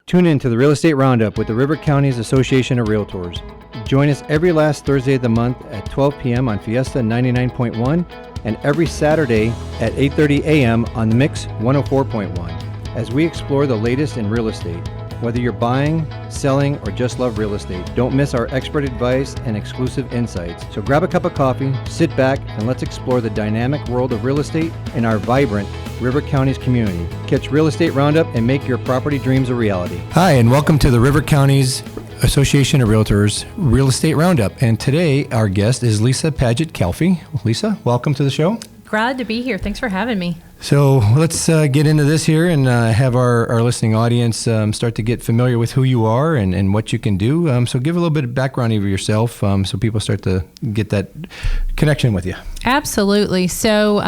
Tune in to the Real Estate Roundup with the River Counties Association of Realtors. Join us every last Thursday of the month at 12 p.m. on Fiesta 99.1 and every Saturday at 8:30 a.m. on Mix 104.1 as we explore the latest in real estate. Whether you're buying, selling, or just love real estate, don't miss our expert advice and exclusive insights. So grab a cup of coffee, sit back, and let's explore the dynamic world of real estate in our vibrant River Counties community. Catch Real Estate Roundup and make your property dreams a reality. Hi, and welcome to the River Counties Association of Realtors Real Estate Roundup. And today, our guest is Lisa Padgett Calfee. Lisa, welcome to the show. Glad to be here. Thanks for having me. So let's get into this here and have our listening audience start to get familiar with who you are and what you can do. So give a little bit of background of yourself so people start to get that connection with you. Absolutely. So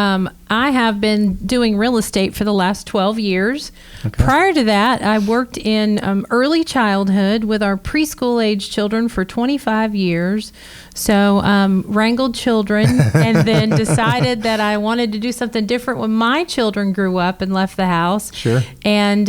I have been doing real estate for the last 12 years. Okay. Prior to that, I worked in early childhood with our preschool age children for 25 years. So wrangled children and then decided that I wanted to do something different when my children grew up and left the house. Sure. And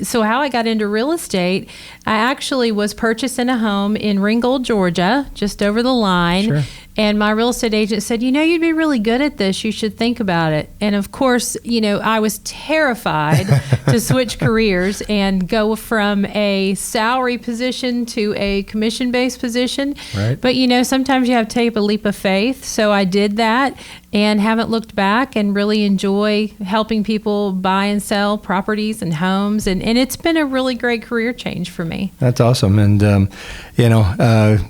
so how I got into real estate, I actually was purchasing a home in Ringgold, Georgia, just over the line. Sure. And my real estate agent said, you'd be really good at this. You should think about it. And of course, I was terrified to switch careers and go from a salary position to a commission-based position. Right. But, sometimes you have to take a leap of faith. So I did that and haven't looked back and really enjoy helping people buy and sell properties and homes. And it's been a really great career change for me. That's awesome. And,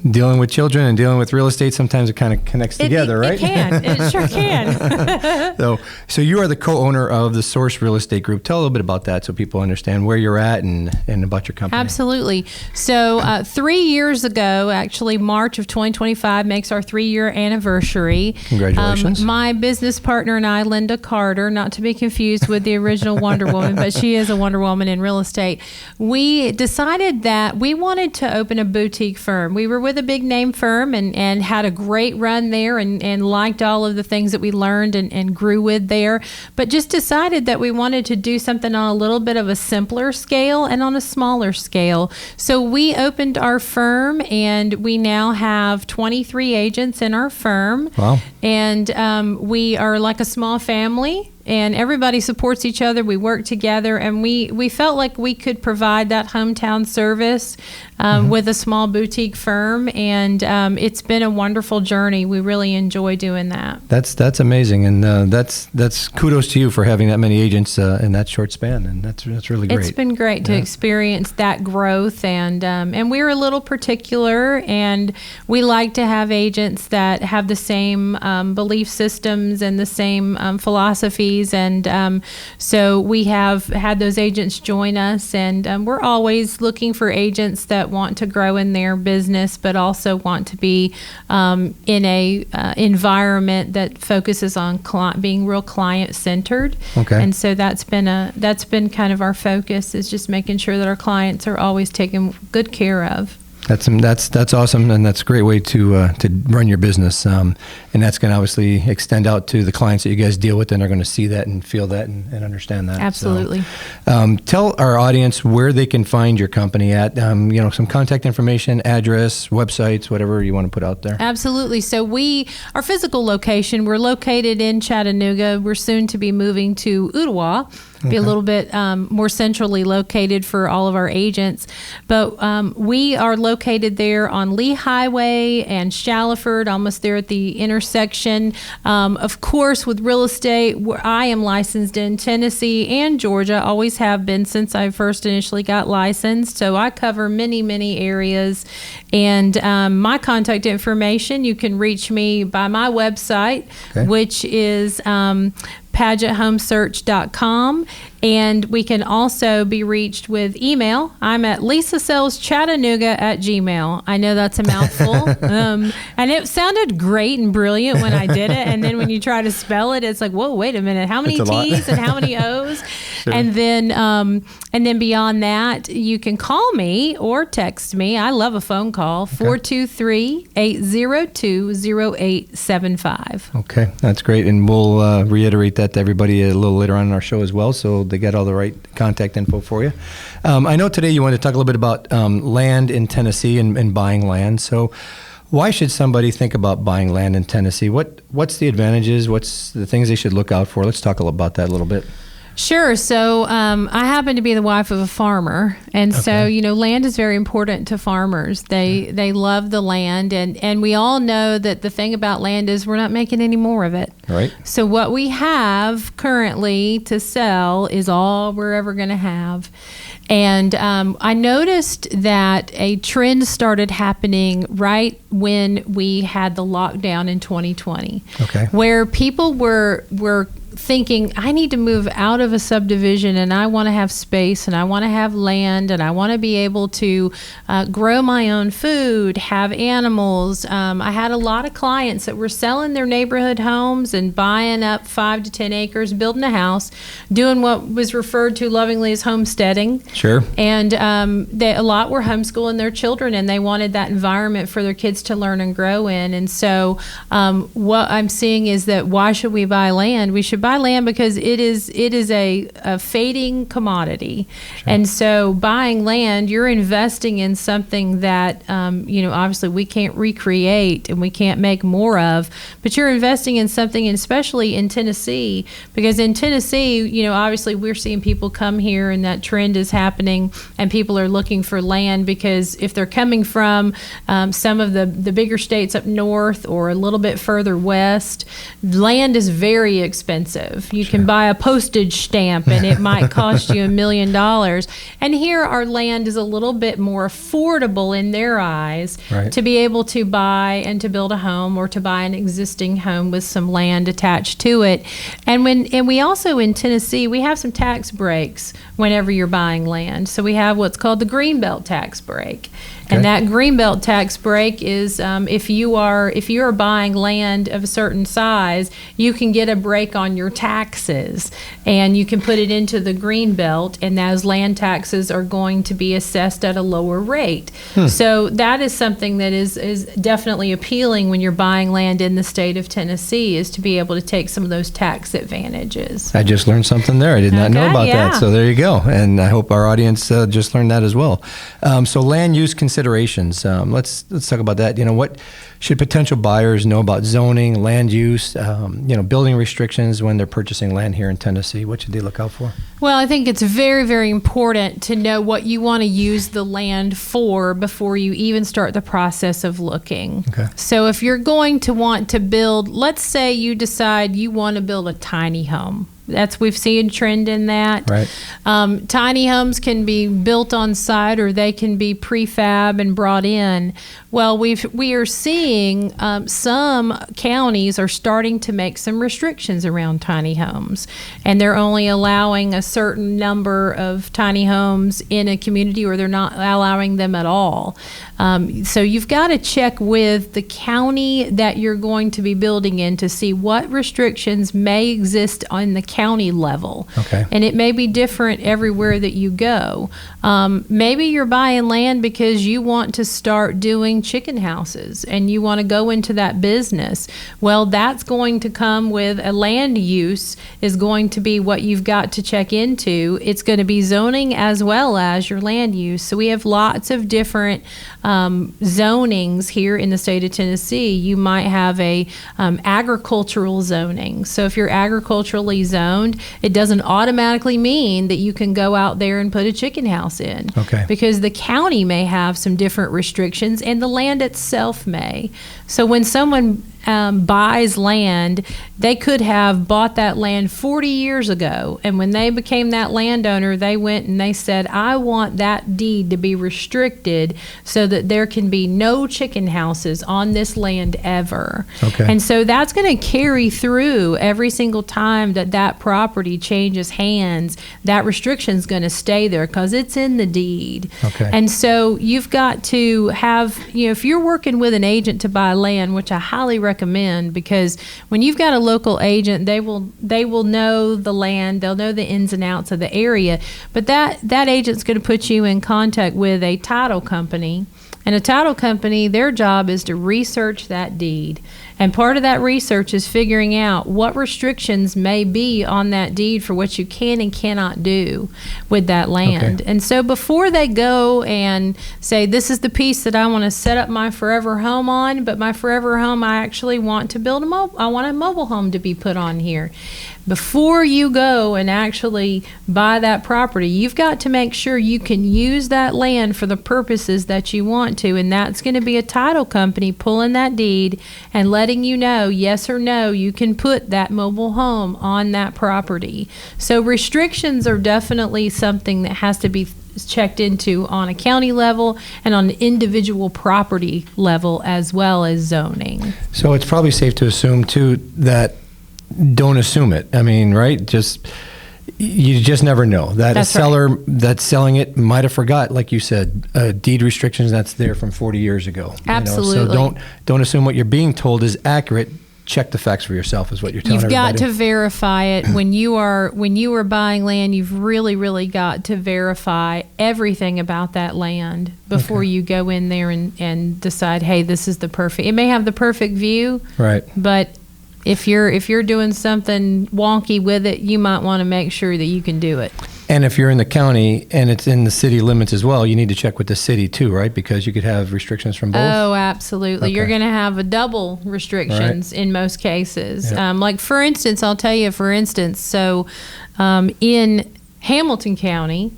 dealing with children and dealing with real estate, sometimes it kind of connects together, right? It can. It sure can. So you are the co-owner of the Source Real Estate Group. Tell a little bit about that so people understand where you're at and about your company. Absolutely. So 3 years ago, actually, March of 2025 makes our 3-year anniversary. Congratulations. My business partner and I, Linda Carter, not to be confused with the original Wonder Woman, but she is a Wonder Woman in real estate. We decided that we wanted to open a boutique firm. We were with a big name firm and had a great run there and liked all of the things that we learned and grew with there, but just decided that we wanted to do something on a little bit of a simpler scale and on a smaller scale. So we opened our firm and we now have 23 agents in our firm. Wow. And we are like a small family. And everybody supports each other. We work together, and we felt like we could provide that hometown service with a small boutique firm, and it's been a wonderful journey. We really enjoy doing that. That's amazing, and that's kudos to you for having that many agents in that short span, and that's really great. It's been great to experience that growth, and we're a little particular, and we like to have agents that have the same belief systems and the same philosophies. And so we have had those agents join us, and we're always looking for agents that want to grow in their business, but also want to be in a environment that focuses on being real client centered. Okay. And so that's been kind of our focus, is just making sure that our clients are always taken good care of. That's awesome, and that's a great way to run your business, and that's going to obviously extend out to the clients that you guys deal with, and they're going to see that and feel that and understand that. Absolutely. So, tell our audience where they can find your company at. Some contact information, address, websites, whatever you want to put out there. Absolutely. So our physical location, we're located in Chattanooga. We're soon to be moving to Ottawa. Be a little bit more centrally located for all of our agents. But we are located there on Lee Highway and Shallowford, almost there at the intersection. Of course, with real estate, I am licensed in Tennessee and Georgia, always have been since I first initially got licensed. So I cover many, many areas. And my contact information, you can reach me by my website, which is PadgettHomesearch.com, and we can also be reached with email. I'm at lisasellschattanooga@gmail. I know that's a mouthful, and it sounded great and brilliant when I did it, and then when you try to spell it, it's like, whoa, wait a minute, how many T's and how many O's? Sure. And then beyond that, you can call me or text me. I love a phone call, 423-802-0875. Okay, that's great, and we'll reiterate that to everybody a little later on in our show as well, so to get all the right contact info for you. I know today you want to talk a little bit about land in Tennessee and buying land. So why should somebody think about buying land in Tennessee? What's the advantages? What's the things they should look out for? Let's talk about that a little bit. Sure. So I happen to be the wife of a farmer. And so, land is very important to farmers. They love the land. And we all know that the thing about land is we're not making any more of it. Right. So what we have currently to sell is all we're ever going to have. And I noticed that a trend started happening right when we had the lockdown in 2020, where people were thinking, I need to move out of a subdivision and I want to have space and I want to have land and I want to be able to grow my own food, have animals. I had a lot of clients that were selling their neighborhood homes and buying up 5 to 10 acres, building a house, doing what was referred to lovingly as homesteading. Sure. And a lot were homeschooling their children, and they wanted that environment for their kids to learn and grow in. And so what I'm seeing is that why should we buy land? We should buy land because it is a fading commodity. Sure. And so buying land, you're investing in something that, obviously we can't recreate and we can't make more of, but you're investing in something, and especially in Tennessee, because in Tennessee, obviously we're seeing people come here and that trend is happening and people are looking for land, because if they're coming from some of the bigger states up north or a little bit further west, land is very expensive. You can buy a postage stamp and it might cost you $1 million. And here our land is a little bit more affordable in their eyes to be able to buy and to build a home, or to buy an existing home with some land attached to it. And we also in Tennessee, we have some tax breaks whenever you're buying land. So we have what's called the Greenbelt tax break. And that Greenbelt tax break is if you are buying land of a certain size, you can get a break on your taxes, and you can put it into the Greenbelt, and those land taxes are going to be assessed at a lower rate. So that is something that is definitely appealing when you're buying land in the state of Tennessee, is to be able to take some of those tax advantages. I just learned something there. I did not know about that. So there you go. And I hope our audience just learned that as well. So land use considerations. Let's talk about that. What should potential buyers know about zoning, land use, building restrictions when they're purchasing land here in Tennessee? What should they look out for? Well, I think it's very, very important to know what you want to use the land for before you even start the process of looking. So if you're going to want to build, let's say you decide you want to build a tiny home. We've seen a trend in that. Tiny homes can be built on site, or they can be prefab and brought in. Well, we are seeing some counties are starting to make some restrictions around tiny homes, and they're only allowing a certain number of tiny homes in a community, or they're not allowing them at all. So you've got to check with the county that you're going to be building in to see what restrictions may exist on the county level. And it may be different everywhere that you go. Maybe you're buying land because you want to start doing chicken houses and you want to go into that business. Well, that's going to come with a land use is going to be what you've got to check into. It's going to be zoning as well as your land use. So we have lots of different zonings here in the state of Tennessee. You might have a agricultural zoning. So if you're agriculturally zoned, it doesn't automatically mean that you can go out there and put a chicken house in. Because the county may have some different restrictions, and the land itself may. So when someone buys land, they could have bought that land 40 years ago, and when they became that landowner, they went and they said, I want that deed to be restricted so that there can be no chicken houses on this land ever. And so that's going to carry through every single time that property changes hands. That restriction is going to stay there because it's in the deed. And so you've got to have, if you're working with an agent to buy land, which I highly recommend, because when you've got a local agent, they will know the land, they'll know the ins and outs of the area, but that agent's going to put you in contact with a title company And a title company, their job is to research that deed. And part of that research is figuring out what restrictions may be on that deed for what you can and cannot do with that land. Okay. And so before they go and say, this is the piece that I want to set up my forever home on, but my forever home, I actually want to build I want a mobile home to be put on here. Before you go and actually buy that property, you've got to make sure you can use that land for the purposes that you want to. And that's going to be a title company pulling that deed and letting you know, yes or no, you can put that mobile home on that property. So restrictions are definitely something that has to be checked into on a county level and on an individual property level, as well as zoning. So it's probably safe to assume too that don't assume it. I mean, right? You just never know. That That's a seller that's selling it might have forgot, like you said, deed restrictions that's there from 40 years ago. Absolutely. So don't assume what you're being told is accurate. Check the facts for yourself is what you're telling everybody. You've got to verify it. When you are buying land, you've really got to verify everything about that land before you go in there and decide, hey, this is the perfect. It may have the perfect view, right? But if you're doing something wonky with it, you might want to make sure that you can do it. And if you're in the county and it's in the city limits as well, you need to check with the city too, right? Because you could have restrictions from both. Oh, absolutely. Okay. You're going to have a double restrictions in most cases. Yeah. Like, for instance, I'll tell you, so in Hamilton County,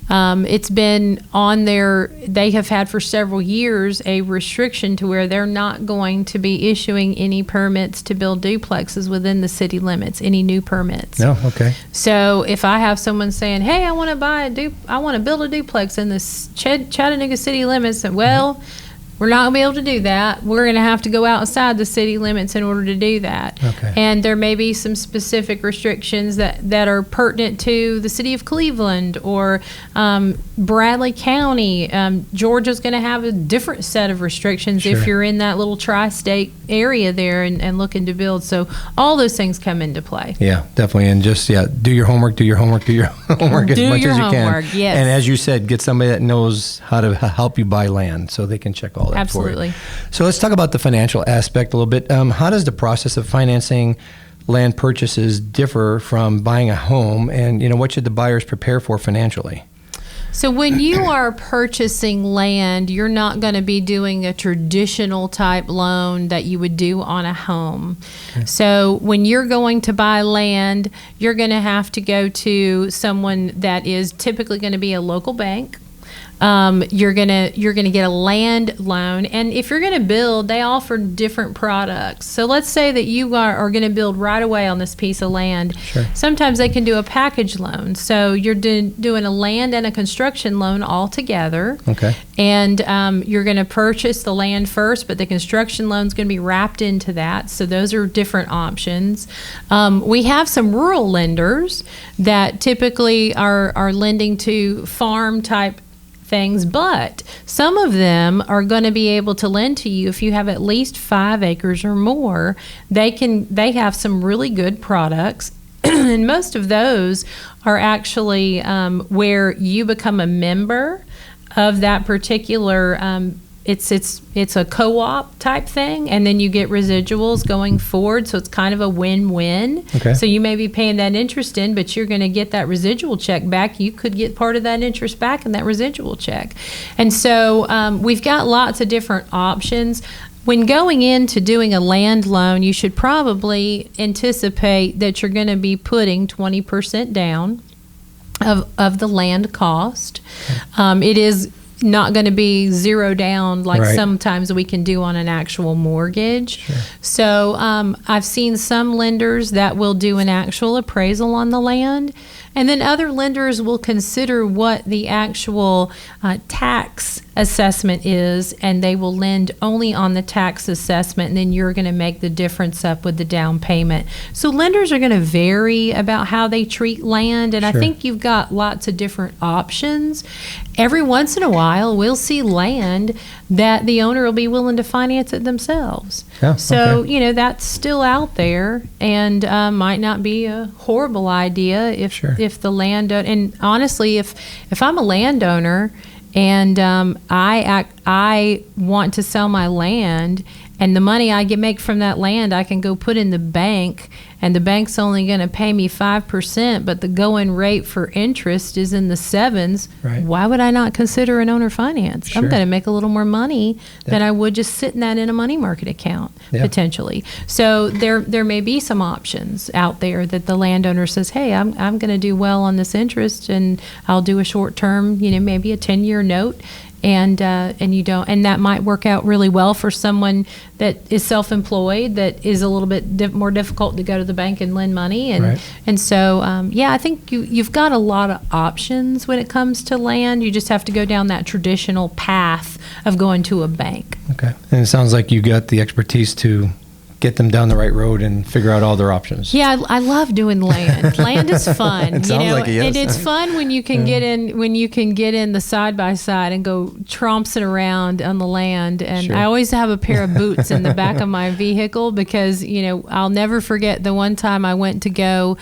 it's been on they have had for several years a restriction to where they're not going to be issuing any permits to build duplexes within the city limits, any new permits. No, okay. So if I have someone saying, hey, I want to build a duplex in the Chattanooga city limits, and we're not going to be able to do that. We're going to have to go outside the city limits in order to do that. Okay. And there may be some specific restrictions that are pertinent to the city of Cleveland or Bradley County. Georgia's going to have a different set of restrictions if you're in that little tri-state area there and looking to build. So all those things come into play. Yeah, definitely. And just, do your homework as much as you can. Yes. And as you said, get somebody that knows how to help you buy land so they can check all that Absolutely. for you. So let's talk about the financial aspect a little bit. How does the process of financing land purchases differ from buying a home? And, what should the buyers prepare for financially? So when you are purchasing land, you're not going to be doing a traditional type loan that you would do on a home. Okay. So when you're going to buy land, you're going to have to go to someone that is typically going to be a local bank. You're gonna get a land loan, and if you're gonna build, they offer different products. So let's say that you are gonna build right away on this piece of land. Sure. Sometimes they can do a package loan. So you're doing a land and a construction loan all together. Okay. And you're gonna purchase the land first, but the construction loan's gonna be wrapped into that. So those are different options. We have some rural lenders that typically are lending to farm type things, but some of them are going to be able to lend to you if you have at least 5 acres or more. They have some really good products, and most of those are actually where you become a member of that particular it's a co-op type thing, and then you get residuals going forward, so it's kind of a win-win. Okay. So you may be paying that interest in, but you're going to get that residual check back. You could get part of that interest back in that residual check. And so we've got lots of different options. When going into doing a land loan, you should probably anticipate that you're going to be putting 20% down of the land cost. It is not going to be zero down like sometimes we can do on an actual mortgage. Sure. So I've seen some lenders that will do an actual appraisal on the land, and then other lenders will consider what the actual tax assessment is, and they will lend only on the tax assessment, and then you're going to make the difference up with the down payment. So lenders are going to vary about how they treat land, and I think you've got lots of different options. Every once in a while, we'll see land that the owner will be willing to finance it themselves. Yeah, so, okay. That's still out there, and might not be a horrible idea if the land, and honestly, if I'm a landowner and I I want to sell my land, and the money I make from that land, I can go put in the bank, and the bank's only going to pay me 5%, but the going rate for interest is in the 7s. Right. Why would I not consider an owner finance? Sure. I'm going to make a little more money than I would just sitting that in a money market account, potentially. So there may be some options out there that the landowner says, hey, I'm going to do well on this interest, and I'll do a short term, maybe a 10-year note. And that might work out really well for someone that is self-employed, that is a little bit more difficult to go to the bank and lend money. And so I think you've got a lot of options when it comes to land. You just have to go down that traditional path of going to a bank. Okay. And it sounds like you got the expertise to get them down the right road and figure out all their options. Yeah, I love doing land. Land is fun. It sounds like it, yes. And it's fun when you can get in the side by side and go trompsing around on the land. And Sure. I always have a pair of boots in the back of my vehicle because I'll never forget the one time I went to go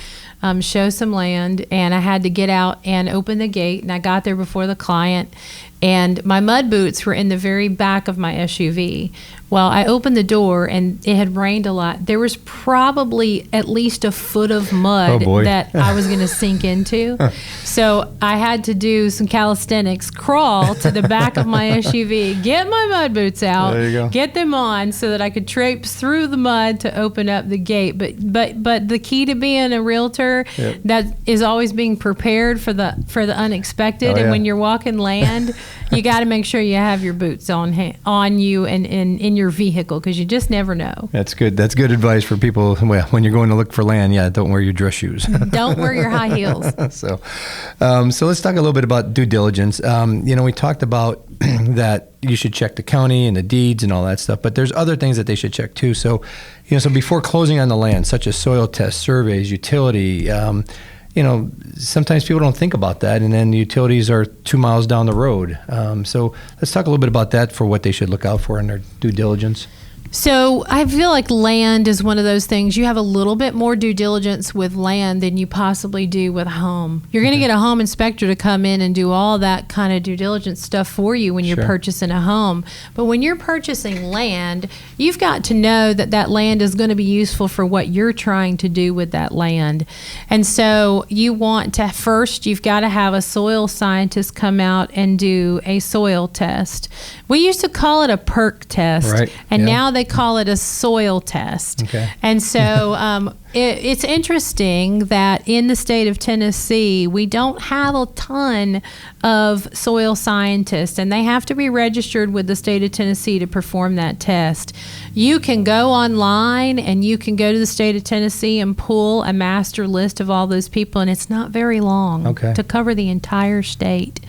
show some land, and I had to get out and open the gate, and I got there before the client, and my mud boots were in the very back of my SUV. Well, I opened the door, and it had rained a lot. There was probably at least a foot of mud that I was going to sink into. So I had to do some calisthenics, crawl to the back of my SUV, get my mud boots out, There you go. get them on so that I could traipse through the mud to open up the gate. But the key to being a realtor, that is always being prepared for the unexpected. And when you're walking land, you got to make sure you have your boots on you and in your vehicle, because you just never know. That's good. That's good advice for people. Well, when you're going to look for land, don't wear your dress shoes. Don't wear your high heels. So let's talk a little bit about due diligence. We talked about that you should check the county and the deeds and all that stuff, but there's other things that they should check too. So, so before closing on the land, such as soil tests, surveys, utility, sometimes people don't think about that, and then the utilities are 2 miles down the road. So let's talk a little bit about that for what they should look out for in their due diligence. So I feel like land is one of those things. You have a little bit more due diligence with land than you possibly do with a home. You're going to get a home inspector to come in and do all that kind of due diligence stuff for you when you're purchasing a home. But when you're purchasing land, you've got to know that land is going to be useful for what you're trying to do with that land. And so you want to, first, you've got to have a soil scientist come out and do a soil test. We used to call it a perk test, and now they call it a soil test. Okay. And so it's interesting that in the state of Tennessee, we don't have a ton of soil scientists, and they have to be registered with the state of Tennessee to perform that test. You can go online and you can go to the state of Tennessee and pull a master list of all those people, and it's not very long to cover the entire state.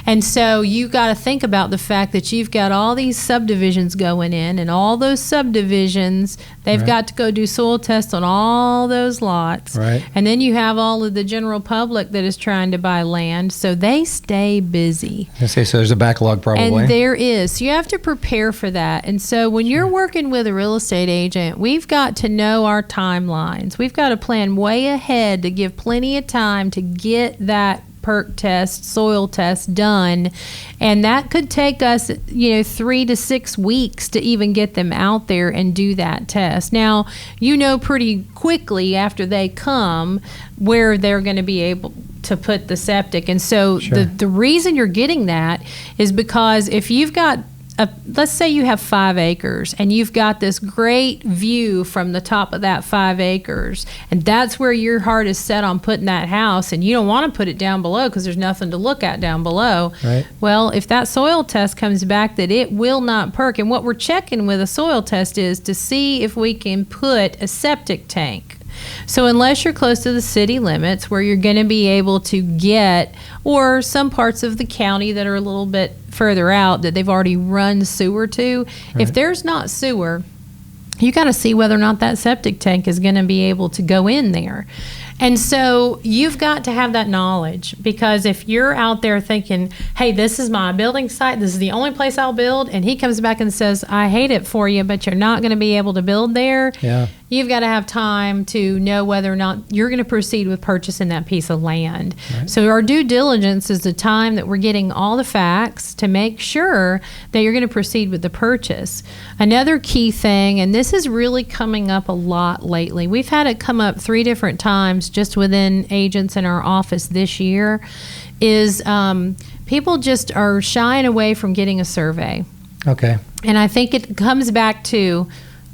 And so you got to think about the fact that you've got all these subdivisions going in, and all those subdivisions, they've got to go do soil tests on all those lots. Right. And then you have all of the general public that is trying to buy land, so they stay busy. So there's a backlog probably. And there is. So you have to prepare for that. And so when you're working with a real estate agent, we've got to know our timelines. We've got to plan way ahead to give plenty of time to get that perk test, soil test done, and that could take us 3 to 6 weeks to even get them out there and do that test. Now, pretty quickly after they come where they're going to be able to put the septic. And so the reason you're getting that is because if you've got let's say you have 5 acres and you've got this great view from the top of that 5 acres, and that's where your heart is set on putting that house, and you don't want to put it down below because there's nothing to look at down below. Right. Well, if that soil test comes back that it will not perk, and what we're checking with a soil test is to see if we can put a septic tank. So unless you're close to the city limits where you're going to be able to get, or some parts of the county that are a little bit further out that they've already run sewer to, if there's not sewer, you got to see whether or not that septic tank is going to be able to go in there. And so you've got to have that knowledge, because if you're out there thinking, hey, this is my building site, this is the only place I'll build, and he comes back and says, I hate it for you, but you're not going to be able to build there, you've got to have time to know whether or not you're going to proceed with purchasing that piece of land. Right. So our due diligence is the time that we're getting all the facts to make sure that you're going to proceed with the purchase. Another key thing, and this is really coming up a lot lately, we've had it come up 3 different times just within agents in our office this year, is people just are shying away from getting a survey. Okay. And I think it comes back to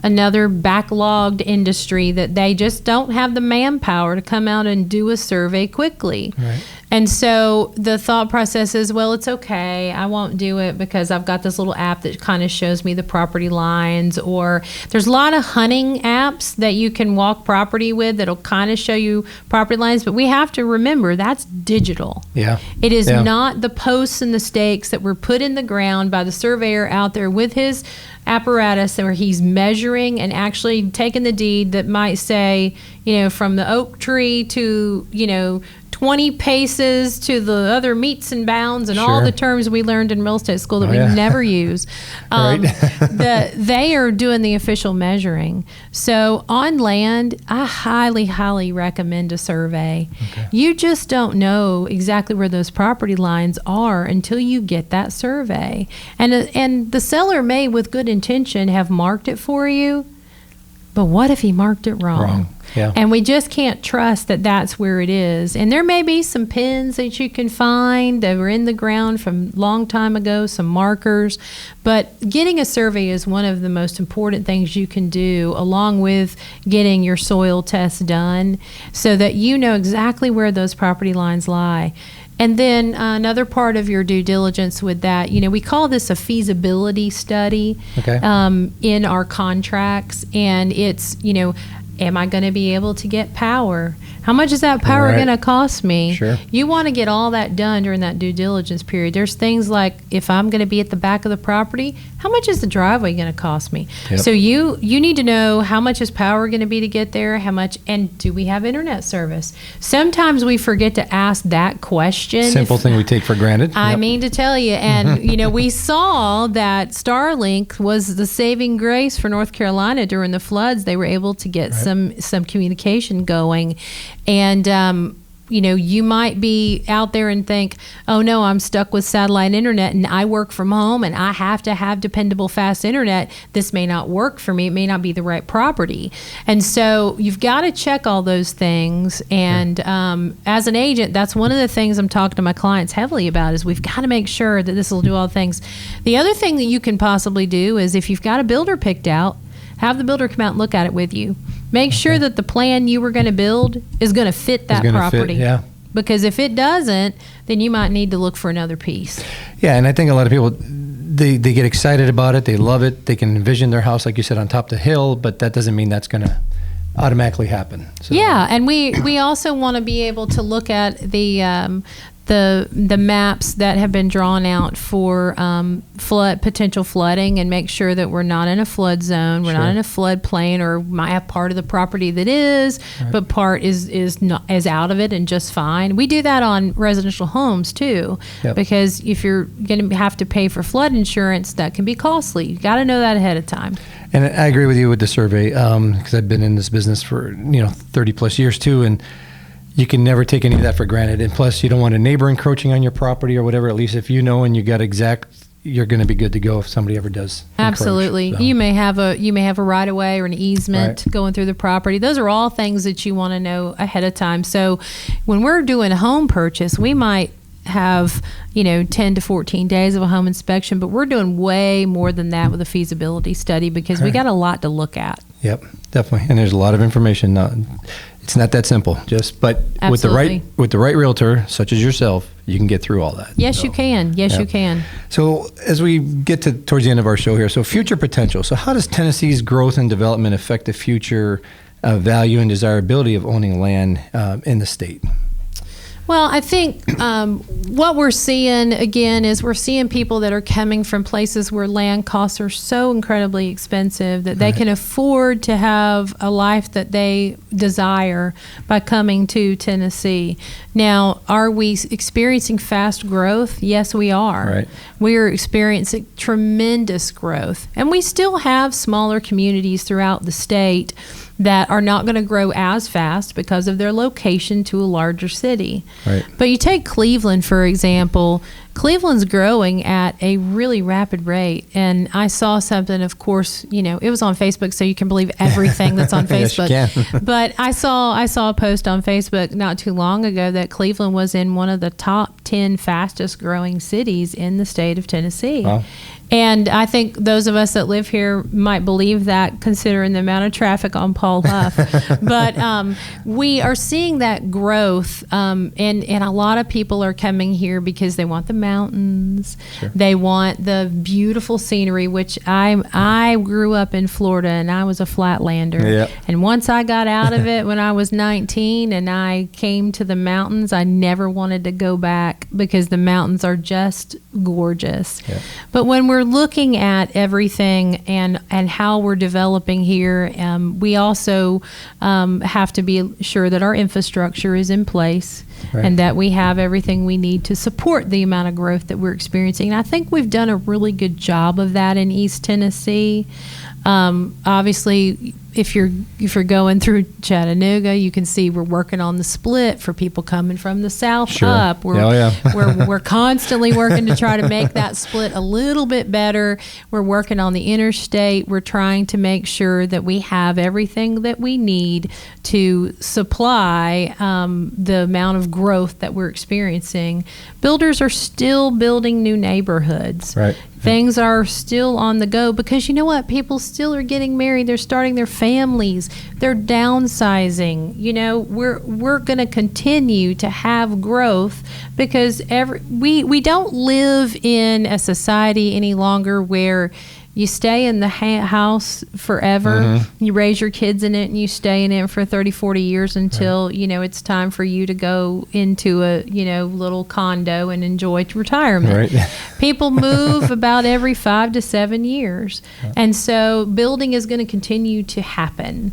another backlogged industry that they just don't have the manpower to come out and do a survey quickly. Right. And so the thought process is, well, it's okay. I won't do it because I've got this little app that kind of shows me the property lines, or there's a lot of hunting apps that you can walk property with that'll kind of show you property lines. But we have to remember that's digital. Yeah. It is not the posts and the stakes that were put in the ground by the surveyor out there with his apparatus where he's measuring and actually taking the deed that might say, from the oak tree to, 20 paces to the other meets and bounds and all the terms we learned in real estate school that we never use. They are doing the official measuring. So on land, I highly, highly recommend a survey. Okay. You just don't know exactly where those property lines are until you get that survey. And the seller may, with good intention, have marked it for you, but what if he marked it wrong? Yeah. And we just can't trust that that's where it is. And there may be some pins that you can find that were in the ground from a long time ago, some markers. But getting a survey is one of the most important things you can do, along with getting your soil test done so that you know exactly where those property lines lie. And then another part of your due diligence with that, we call this a feasibility study in our contracts. And it's, am I going to be able to get power? How much is that power going to cost me? Sure. You want to get all that done during that due diligence period. There's things like, if I'm going to be at the back of the property, how much is the driveway going to cost me? Yep. So you need to know how much is power going to be to get there, how much, and do we have internet service? Sometimes we forget to ask that question. Simple thing we take for granted. I mean to tell you, and we saw that Starlink was the saving grace for North Carolina during the floods. They were able to get some communication going. And, you might be out there and think, oh, no, I'm stuck with satellite internet and I work from home and I have to have dependable, fast internet. This may not work for me. It may not be the right property. And so you've got to check all those things. And as an agent, that's one of the things I'm talking to my clients heavily about is we've got to make sure that this will do all the things. The other thing that you can possibly do is if you've got a builder picked out, have the builder come out and look at it with you. Make sure that the plan you were going to build is going to fit that property. Because if it doesn't, then you might need to look for another piece. Yeah, and I think a lot of people, they get excited about it. They love it. They can envision their house, like you said, on top of the hill, but that doesn't mean that's going to automatically happen. So. Yeah, and we also want to be able to look at the maps that have been drawn out for potential flooding and make sure that we're not in a flood zone, we're not in a flood plain, or might have part of the property that is, but part is out of it and just fine. We do that on residential homes too, because if you're going to have to pay for flood insurance, that can be costly. You got to know that ahead of time. And I agree with you with the survey because I've been in this business for 30 plus years too, and you can never take any of that for granted. And plus, you don't want a neighbor encroaching on your property or whatever. At least if and you got you're going to be good to go if somebody ever does. Absolutely. So. You may have a right of way or an easement going through the property. Those are all things that you want to know ahead of time. So when we're doing a home purchase, we might have 10 to 14 days of a home inspection, but we're doing way more than that with a feasibility study because we got a lot to look at. Yep, definitely. And there's a lot of information. It's not that simple. But Absolutely. with the right realtor, such as yourself, you can get through all that. Yes, you can. Yes, you can. So as we get towards the end of our show here, so future potential. So how does Tennessee's growth and development affect the future value and desirability of owning land in the state? Well, I think what we're seeing, again, is we're seeing people that are coming from places where land costs are so incredibly expensive that they can afford to have a life that they desire by coming to Tennessee. Now, are we experiencing fast growth? Yes, we are. Right. We are experiencing tremendous growth. And we still have smaller communities throughout the state that are not going to grow as fast because of their location to a larger city. Right. But you take Cleveland, for example. Cleveland's growing at a really rapid rate. And I saw something, of course, it was on Facebook, so you can believe everything that's on Facebook. Yes, you can. But I saw a post on Facebook not too long ago that Cleveland was in one of the top 10 fastest growing cities in the state of Tennessee. Wow. And I think those of us that live here might believe that, considering the amount of traffic on Paul Huff. But we are seeing that growth, and a lot of people are coming here because they want the mountains. Sure. They want the beautiful scenery, which I grew up in Florida, and I was a flatlander. Yep. And once I got out of it when I was 19 and I came to the mountains, I never wanted to go back because the mountains are just gorgeous. Yep. But when we're looking at everything and how we're developing here, we also have to be sure that our infrastructure is in place. Right. And that we have everything we need to support the amount of growth that we're experiencing. And I think we've done a really good job of that in East Tennessee. Obviously, if you're going through Chattanooga, you can see we're working on the split for people coming from the south Sure. up. We're constantly working to try to make that split a little bit better. We're working on the interstate. We're trying to make sure that we have everything that we need to supply the amount of growth that we're experiencing. Builders are still building new neighborhoods. Right. Things are still on the go because you know what? People still are getting married. They're starting their families. They're downsizing. We're going to continue to have growth because we don't live in a society any longer where you stay in the house forever. Mm-hmm. You raise your kids in it and you stay in it for 30, 40 years until, right. It's time for you to go into a, little condo and enjoy retirement. Right. People move about every 5 to 7 years. Yeah. And so building is going to continue to happen.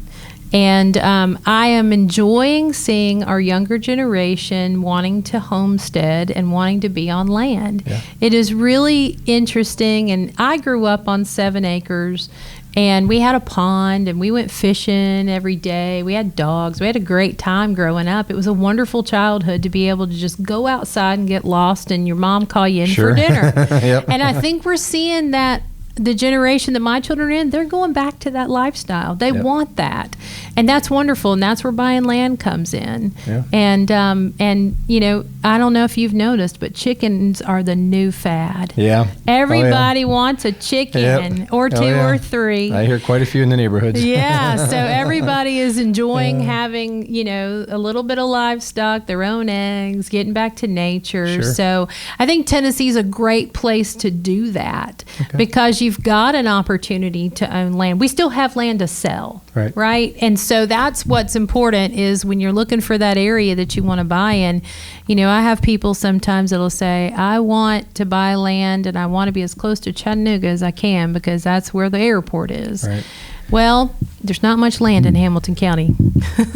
And I am enjoying seeing our younger generation wanting to homestead and wanting to be on land. Yeah. It is really interesting. And I grew up on 7 acres, and we had a pond, and we went fishing every day. We had dogs. We had a great time growing up. It was a wonderful childhood to be able to just go outside and get lost, and your mom call you in Sure. for dinner. Yep. And I think we're seeing that. The generation that my children are in, they're going back to that lifestyle. They Yep. want that. And that's wonderful. And that's where buying land comes in. Yeah. And I don't know if you've noticed, but chickens are the new fad. Yeah. Everybody wants a chicken Yep. or 2 yeah. or 3. I hear quite a few in the neighborhoods. Yeah. So everybody is enjoying having, a little bit of livestock, their own eggs, getting back to nature. Sure. So I think Tennessee's a great place to do that because you've got an opportunity to own land. We still have land to sell, right? And so that's what's important is when you're looking for that area that you want to buy in. I have people sometimes that'll say, I want to buy land and I want to be as close to Chattanooga as I can because that's where the airport is. Right. Well, there's not much land in Hamilton County.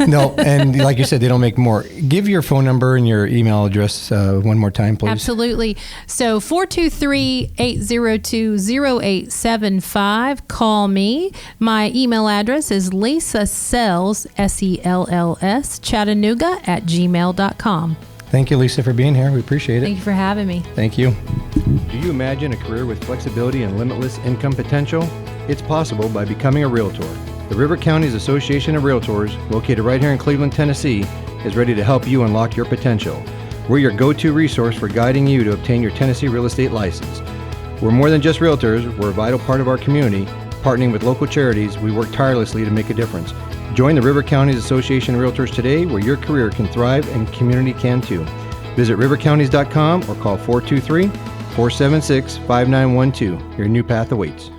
No, and like you said, they don't make more. Give your phone number and your email address one more time, please. Absolutely. So 423-802-0875. Call me. My email address is lisasells, SELLS, Chattanooga @gmail.com. Thank you, Lisa, for being here. We appreciate it. Thank you for having me. Thank you. Do you imagine a career with flexibility and limitless income potential? It's possible by becoming a Realtor. The River Counties Association of Realtors, located right here in Cleveland, Tennessee, is ready to help you unlock your potential. We're your go-to resource for guiding you to obtain your Tennessee real estate license. We're more than just realtors. We're a vital part of our community. Partnering with local charities, we work tirelessly to make a difference. Join the River Counties Association of Realtors today, where your career can thrive and community can too. Visit rivercounties.com or call 423-476-5912. Your new path awaits.